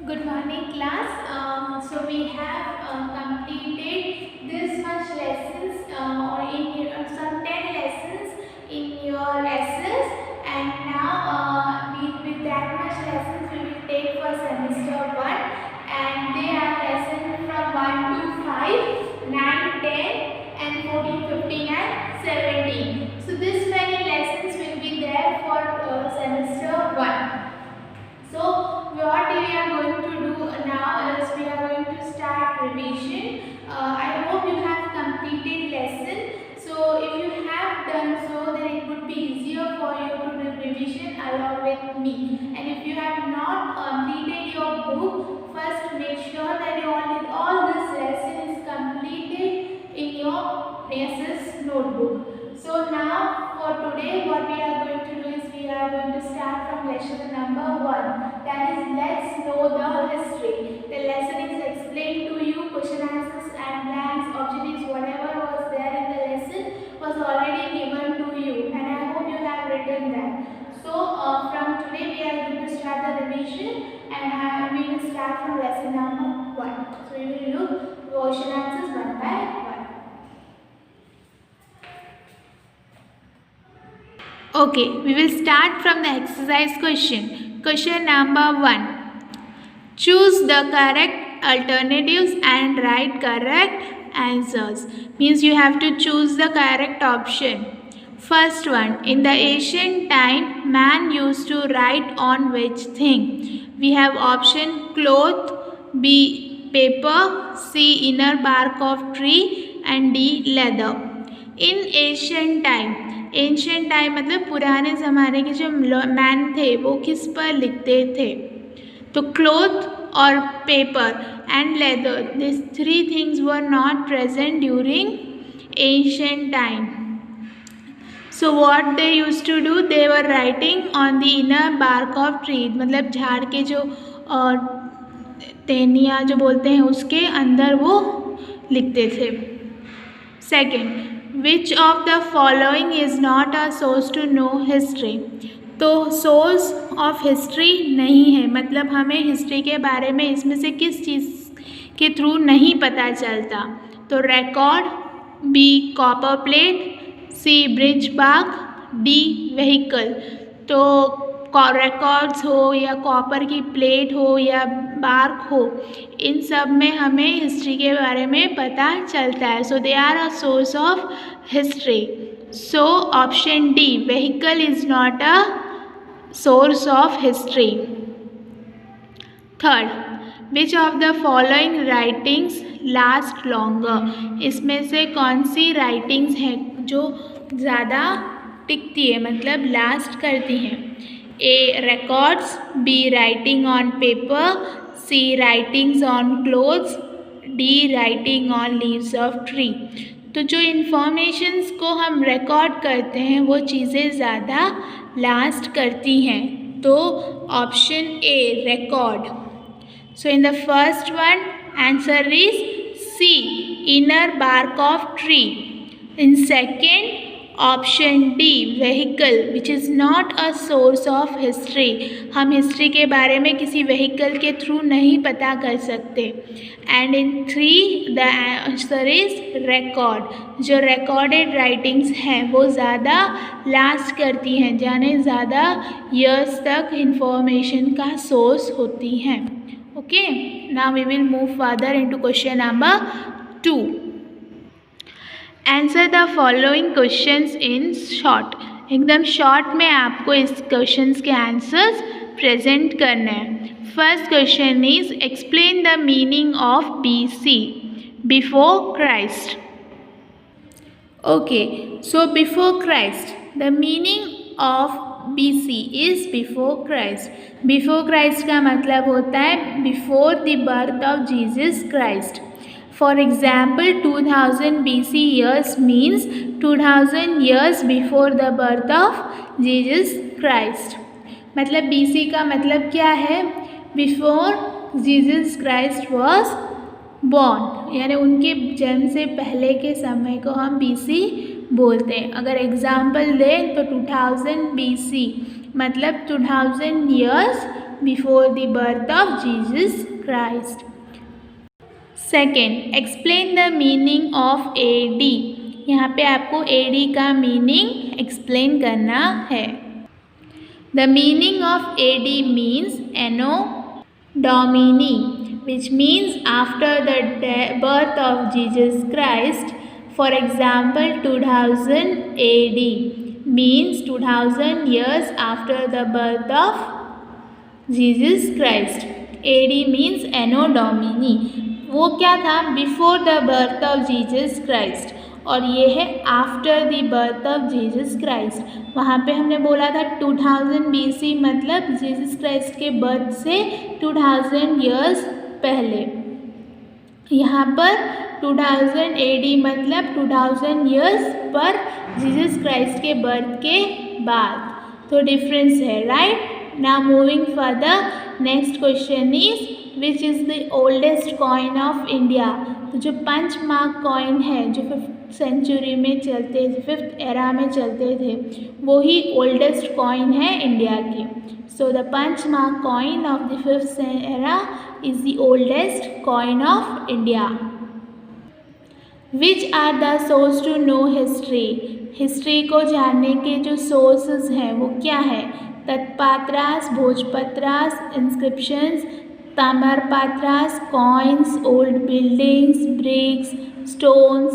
Good morning, class. So we have completed this much lessons some 10 lessons in your essays, and now with that much lessons we will take for semester 1, and they are lessons from 1 to 5, 9, 10, and 14, 15, and 17. So this many lessons will be there for semester 1. So what we are going to do now is we are going to start revision. I hope you have completed lesson. So if you have done so, then it would be easier for you to do revision along with me. And if you have not completed your book, first make sure that all this lesson is completed in your SS notebook. So now for today, what we are going to do is we are going to start from lesson number 1. That is, let's know the history. The lesson is explained to you, question answers and blanks, objectives, whatever was there in the lesson was already given to you, and I hope you have written that. So from today we are going to start the revision, and we will start from lesson number 1. So we will look question answers one by one. Okay, we will start from the exercise question. Question number 1. Choose the correct alternatives and write correct answers. Means you have to choose the correct option. First one. In the ancient time, man used to write on which thing? We have option cloth, B paper, C inner bark of tree, and D leather. In ancient time मतलब पुराने ज़माने के जो man थे वो किस पर लिखते थे? तो क्लोथ और paper and leather, this three things were not present during ancient time. So what they used to do, they were writing on the inner bark of tree, मतलब झाड़ के जो टहनियाँ जो बोलते हैं उसके अंदर वो लिखते थे. Second, which of the following is not a source to know history? तो सोर्स ऑफ हिस्ट्री नहीं है, मतलब हमें हिस्ट्री के बारे में इसमें से किस चीज़ के थ्रू नहीं पता चलता? तो रिकॉर्ड, बी कॉपर प्लेट, सी ब्रिज बाग, डी व्हीकल. तो रिकॉर्ड्स हो या कॉपर की प्लेट हो या बार्क हो, इन सब में हमें हिस्ट्री के बारे में पता चलता है. So they are a source of history. So option D vehicle is not a source of history. Third, which of the following writings last longer? इसमें से कौन सी राइटिंग्स हैं जो ज़्यादा टिकती है, मतलब लास्ट करती हैं? ए records, B writing on paper, C writings on clothes, D writing on leaves of tree. तो जो इन्फॉर्मेशंस को हम रिकॉर्ड करते हैं वो चीज़ें ज़्यादा लास्ट करती हैं. तो option A record. So in the first one answer is C inner bark of tree. In second, option D vehicle, which is not a source of history. हम हिस्ट्री के बारे में किसी व्हीकल के थ्रू नहीं पता कर सकते. And in three the answer is record. जो रिकॉर्डेड राइटिंग्स हैं वो ज़्यादा लास्ट करती हैं, यानी ज़्यादा ईयर्स तक इंफॉर्मेशन का सोर्स होती हैं. Okay, now we will move further into question number 2. Answer the following questions in short. एकदम शॉर्ट में आपको इस क्वेश्चंस के आंसर्स प्रेजेंट करने हैं. First question is explain the meaning of BC, before Christ. Okay, so before Christ, the meaning of BC is before Christ. Before Christ का मतलब होता है before the birth of Jesus Christ. For example, 2000 BC years means 2000 years before the birth of Jesus Christ. मतलब BC का मतलब क्या है? Before Jesus Christ was born, यानी उनके जन्म से पहले के समय को हम BC बोलते हैं. अगर एग्जाम्पल दें तो 2000 BC मतलब 2000 years before the birth of Jesus Christ. Second, explain the meaning of AD. यहाँ पे आपको AD का मीनिंग एक्सप्लेन करना है. The meaning of AD means Anno Domini, which means after the birth of Jesus Christ. For example, 2000 AD means 2000 years after the birth of Jesus Christ. AD means Anno Domini. वो क्या था? Before the birth of Jesus Christ, और ये है after the birth of Jesus Christ. वहाँ पे हमने बोला था 2000 BC मतलब जीसस क्राइस्ट के बर्थ से 2000 ईयर्स पहले. यहाँ पर 2000 AD मतलब 2000 ईयर्स पर जीसस क्राइस्ट के बर्थ के बाद. तो डिफरेंस है, right. Now moving further, next question is which is the oldest coin of India. तो जो पंच मार्क कॉइन है जो 5th सेंचुरी में चलते थे, 5th एरा में चलते थे, वो ही ओल्डेस्ट कॉइन है इंडिया की. So the punch mark coin of the 5th era is the oldest coin of India. Which are the source to know history. History को जानने के जो सोर्सेज हैं वो क्या है? तत्पात्रास, भोजपत्रास, इंस्क्रिप्शंस, ताम्रपात्रास, coins, old buildings, bricks, stones,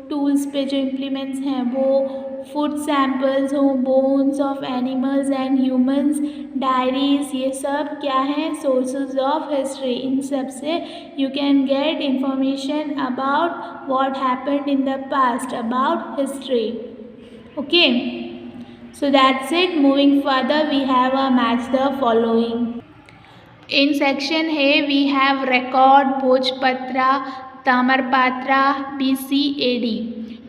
tools पे जो इम्प्लीमेंट्स हैं वो, फूड सैम्पल्स हो, bones of animals and humans, diaries, ये सब क्या है? Sources of history. इन सब से you can get information about what happened in the past, about history. Okay, so that's it. Moving further, we have a match the following. In section A we have record, Bhojpatra, Tamarpatra, BC AD.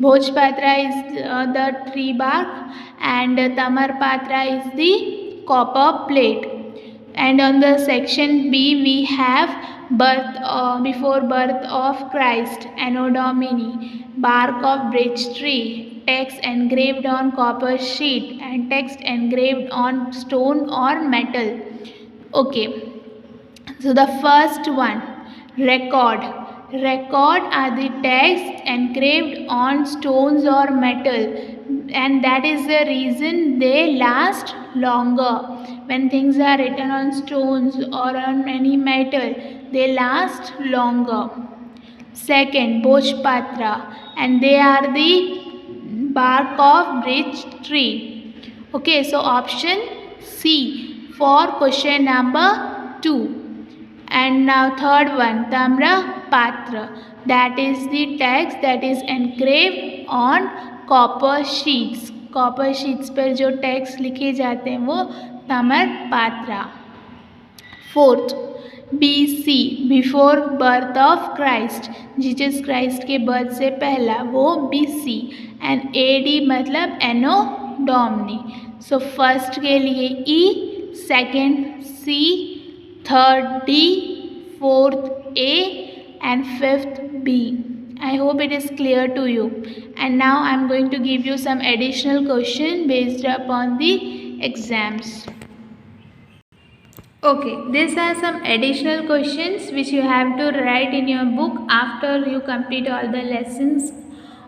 Bhojpatra is the tree bark and Tamarpatra is the copper plate. And on the section B we have before birth of Christ, Anno Domini, bark of birch tree, text engraved on copper sheet and text engraved on stone or metal. Okay, so the first one, record. Record are the text engraved on stones or metal, and that is the reason they last longer. When things are written on stones or on any metal, they last longer. Second, Bhojpatra, and they are the bark of birch tree. Okay, so option C for question number 2. And now third one, Tamarpatra, that is the text that is engraved on copper sheets. Copper sheets पर जो text लिखे जाते हैं वो Tamarpatra. Fourth, BC, before birth of Christ, Jesus Christ के birth से पहला, वो BC. एंड AD मतलब Anno Domini. सो फर्स्ट के लिए E, second C, third D, fourth A and fifth B. I hope it is clear to you. And now I am going to give you some additional question based upon the exams. Okay, these are some additional questions which you have to write in your book after you complete all the lessons.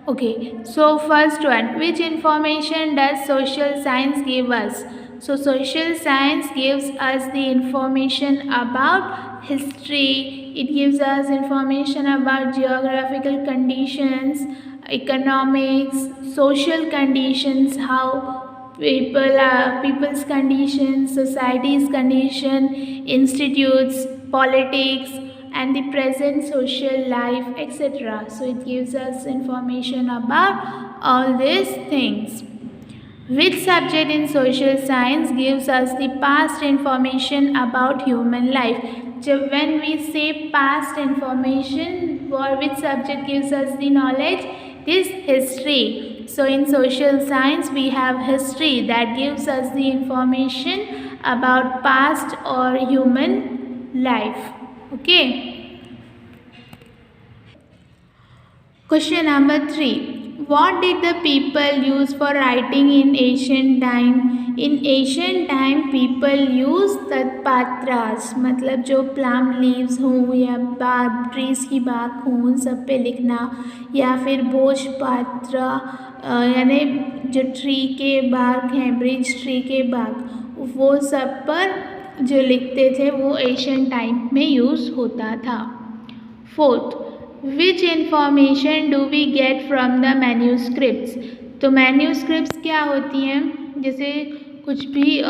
Okay, so first one, which information does social science give us? So social science gives us the information about history, it gives us information about geographical conditions, economics, social conditions, how people's condition, society's condition, institutes, politics, and the present social life, etc. So it gives us information about all these things. Which subject in social science gives us the past information about human life? When we say past information, for which subject gives us the knowledge? It is history. So in social science we have history that gives us the information about past or human life. Okay. Question number 3. What did the people use for writing in ancient time? In ancient time people use तत्पात्रास, मतलब जो plum leaves हों या trees की बाग हों उन सब पे लिखना, या फिर भोजपात्र यानी जो ट्री के बाग हैं, ब्रिज ट्री के बाग, वो सब पर जो लिखते थे वो एशियन टाइम में यूज़ होता था। Fourth, which information do we get from the manuscripts. तो मैन्यूस्क्रिप्ट्स क्या होती हैं, जैसे कुछ भी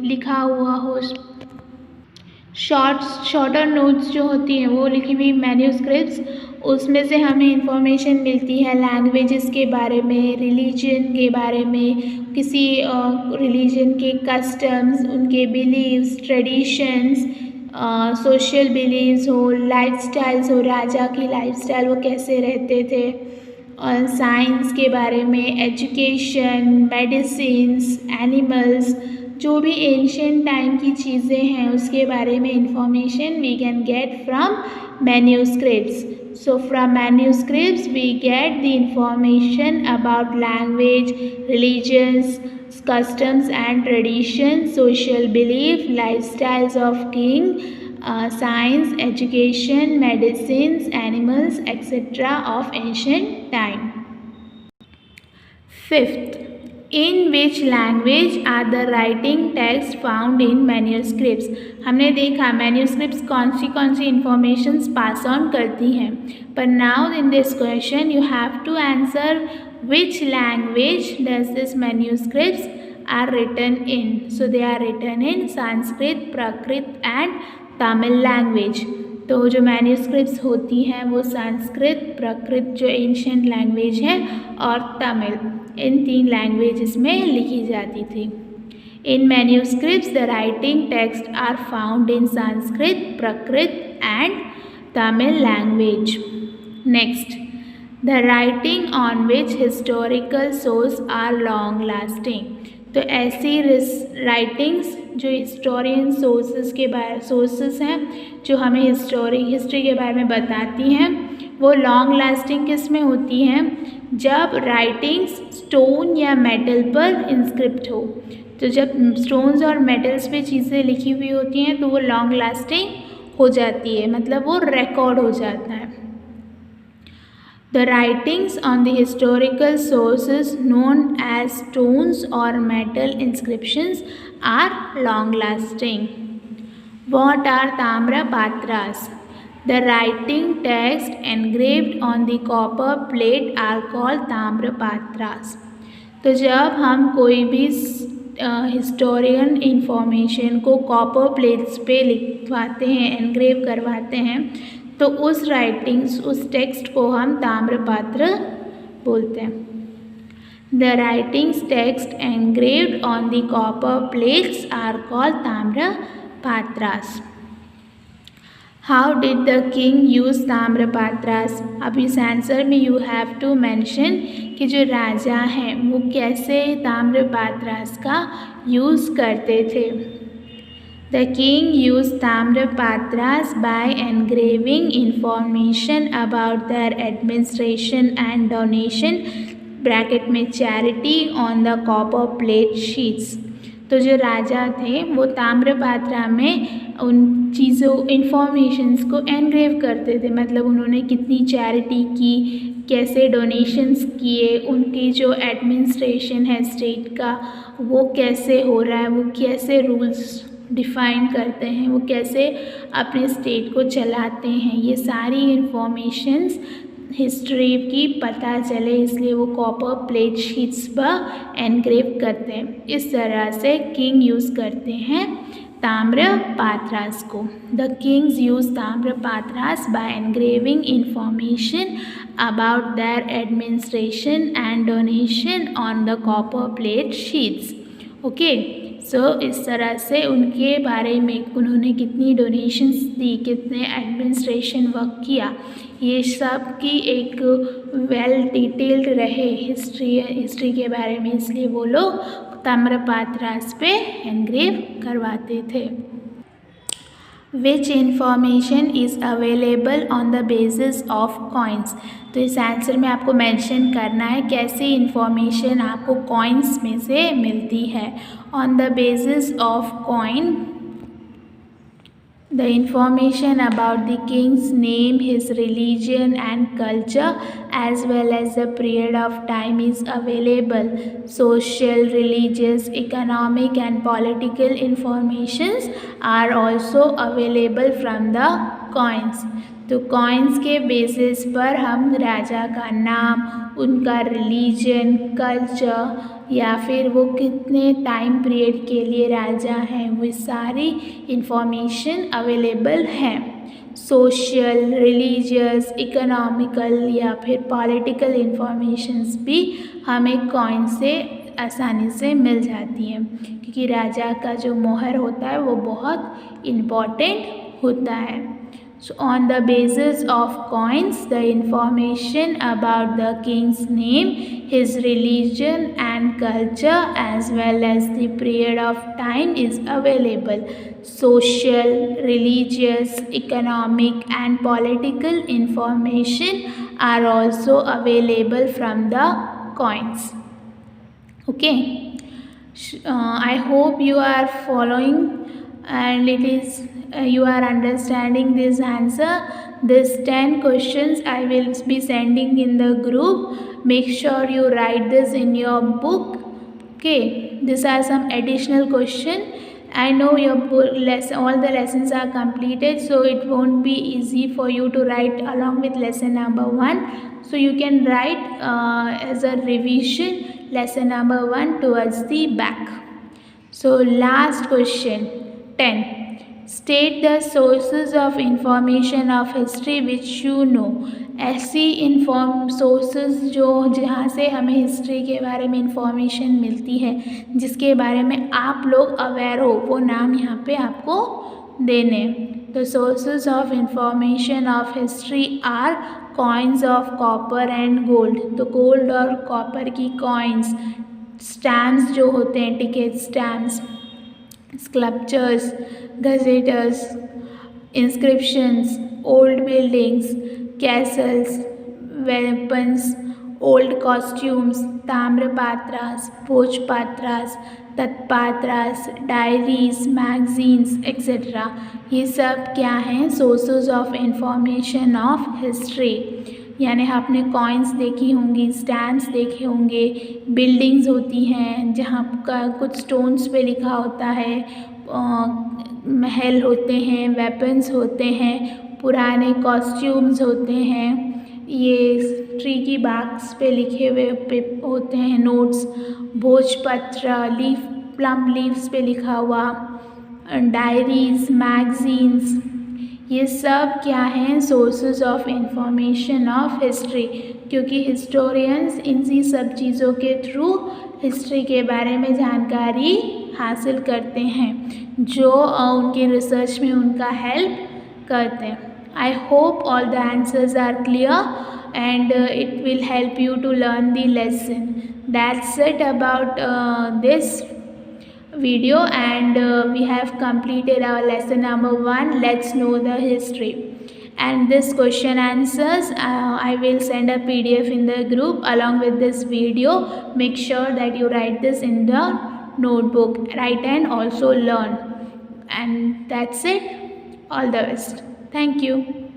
लिखा हुआ हो, शॉर्टर नोट्स जो होती हैं वो लिखी हुई मैन्यूस्क्रिप्ट्स, उसमें से हमें इंफॉर्मेशन मिलती है लैंग्वेजेस के बारे में, रिलीजन के बारे में, किसी रिलीजन के कस्टम्स, उनके बिलीव्स, ट्रेडिशंस, सोशल बिलीव्स हो, लाइफस्टाइल्स हो, राजा की लाइफस्टाइल वो कैसे रहते थे, और साइंस के बारे में, एजुकेशन, मेडिसिन्स, एनिमल्स, जो भी एंशियंट टाइम की चीज़ें हैं उसके बारे में information we can get from manuscripts. So from manuscripts we get the information about language, religions, customs and traditions, social belief, lifestyles of king, science, education, medicines, animals, etc. of ancient time. Fifth, in which language are the writing text found in manuscripts. हमने देखा manuscripts कौन सी informations pass on करती हैं, but now in this question you have to answer which language does this manuscripts are written in. So they are written in Sanskrit, Prakrit and Tamil language. तो जो manuscripts होती हैं वो संस्कृत, प्राकृत जो ancient language है और तमिल, इन 3 लैंग्वेजेस में लिखी जाती थी. In manuscripts the writing text are found in Sanskrit, Prakrit and Tamil language. Next, the writing on which historical source are long lasting. तो ऐसी राइटिंग्स जो हिस्टोरियन सोर्सेस हैं जो हमें हिस्ट्री के बारे में बताती हैं वो लॉन्ग लास्टिंग किस में होती हैं, जब राइटिंग्स स्टोन या मेटल पर इंस्क्रिप्ट हो. तो जब स्टोन्स और मेटल्स पे चीज़ें लिखी हुई होती हैं तो वो लॉन्ग लास्टिंग हो जाती है, मतलब वो रिकॉर्ड हो जाता है. The writings on the historical sources known as stones or metal inscriptions are long-lasting. What are Tamrapatras? The writing text engraved on the copper plate are called Tamrapatras. तो जब हम कोई भी हिस्टोरियन इंफॉर्मेशन को copper plates पे लिखवाते हैं, engrave करवाते हैं, तो उस राइटिंग्स, उस टेक्स्ट को हम ताम्रपात्र बोलते हैं. The writings text engraved on the copper plates are called ताम्रपात्रास. How did the king use ताम्रपात्रास. अब इस आंसर में यू हैव टू मेंशन कि जो राजा हैं वो कैसे ताम्रपात्रास का यूज़ करते थे. The king used Tamrapatras by engraving information about their administration and donation (bracket में charity) on the copper plate sheets. तो जो राजा थे वो ताम्रपात्रा में उन चीज़ों इंफॉर्मेशंस को एनग्रेव करते थे, मतलब उन्होंने कितनी चैरिटी की, कैसे डोनेशंस किए, उनकी जो एडमिनिस्ट्रेशन है स्टेट का वो कैसे हो रहा है, वो कैसे रूल्स डिफ़ाइन करते हैं, वो कैसे अपने स्टेट को चलाते हैं, ये सारी इंफॉर्मेशंस हिस्ट्री की पता चले इसलिए वो कॉपर प्लेट शीट्स पर एनग्रेव करते हैं. इस तरह से किंग यूज़ करते हैं ताम्रपात्रास को. द किंग्स यूज ताम्रपात्रास by engraving information about their administration and donation on the copper plate sheets. Okay, so इस तरह से उनके बारे में उन्होंने कितनी डोनेशंस दी, कितने एडमिनिस्ट्रेशन वर्क किया, ये सब की एक वेल डिटेल्ड रहे हिस्ट्री के बारे में, इसलिए वो लोग ताम्रपात्रास पे एनग्रेव करवाते थे. Which information is available on the basis of coins. तो इस आंसर में आपको मेंशन करना है कैसी इंफॉर्मेशन आपको कॉइन्स में से मिलती है। On the basis of coin, the information about the king's name, his religion and culture, as well as the period of time is available. Social, religious, economic and political informations are also available from the coins. तो coins के basis पर हम राजा का नाम, उनका religion, culture या फिर वो कितने टाइम पीरियड के लिए राजा हैं, वो सारी इंफॉर्मेशन अवेलेबल हैं। सोशल, रिलीजियस, इकोनॉमिकल या फिर पॉलिटिकल इंफॉर्मेशंस भी हमें कॉइन से आसानी से मिल जाती हैं, क्योंकि राजा का जो मोहर होता है वो बहुत इम्पॉर्टेंट होता है। So on the basis of coins, the information about the king's name, his religion and culture, as well as the period of time is available. Social, religious, economic and political information are also available from the coins. Okay. I hope you are following and it is you are understanding this answer. This 10 questions I will be sending in the group. Make sure you write this in your book. Okay, these are some additional questions. I know your all the lessons are completed, so it won't be easy for you to write along with lesson number 1. So you can write as a revision lesson number 1 towards the back. So last question 10. State the sources of information of history which you know. ऐसी sources जो जहाँ से हमें history के बारे में information मिलती है, जिसके बारे में आप लोग अवेयर हो, वो नाम यहाँ पे आपको देने। The sources of information of history are coins of copper and gold. तो गोल्ड और कॉपर की कॉइन्स, स्टैम्प्स जो होते हैं, ticket stamps, sculptures, gazettes, inscriptions, old buildings, castles, weapons, old costumes, ताम्रपात्रास, भोजपात्रास, तत्पात्रास, डायरीज, मैगजीन्स एक्सेट्रा। ये सब क्या हैं? Sources of information of history. यानी आपने कॉइन्स देखी होंगी, स्टैम्प्स देखे होंगे, बिल्डिंग्स होती हैं जहाँ का कुछ स्टोन्स पे लिखा होता है, महल होते हैं, वेपन्स होते हैं, पुराने कॉस्ट्यूम्स होते हैं, ये ट्री की बाग्स पे लिखे हुए पे होते हैं नोट्स, भोजपत्र, लीफ, प्लम लीव्स पे लिखा हुआ, डायरीज, मैगजीन्स, ये सब क्या हैं? Sources of information of history. क्योंकि हिस्टोरियंस इन्हीं सब चीज़ों के थ्रू हिस्ट्री के बारे में जानकारी हासिल करते हैं, जो उनकी रिसर्च में उनका हेल्प करते हैं। I hope all the answers are clear and it will help you to learn the lesson. That's it about this video, and we have completed our lesson number 1. Let's know the history. And this question answers I will send a PDF in the group along with this video. Make sure that you write this in the notebook, write and also learn. And that's it. All the best. Thank you.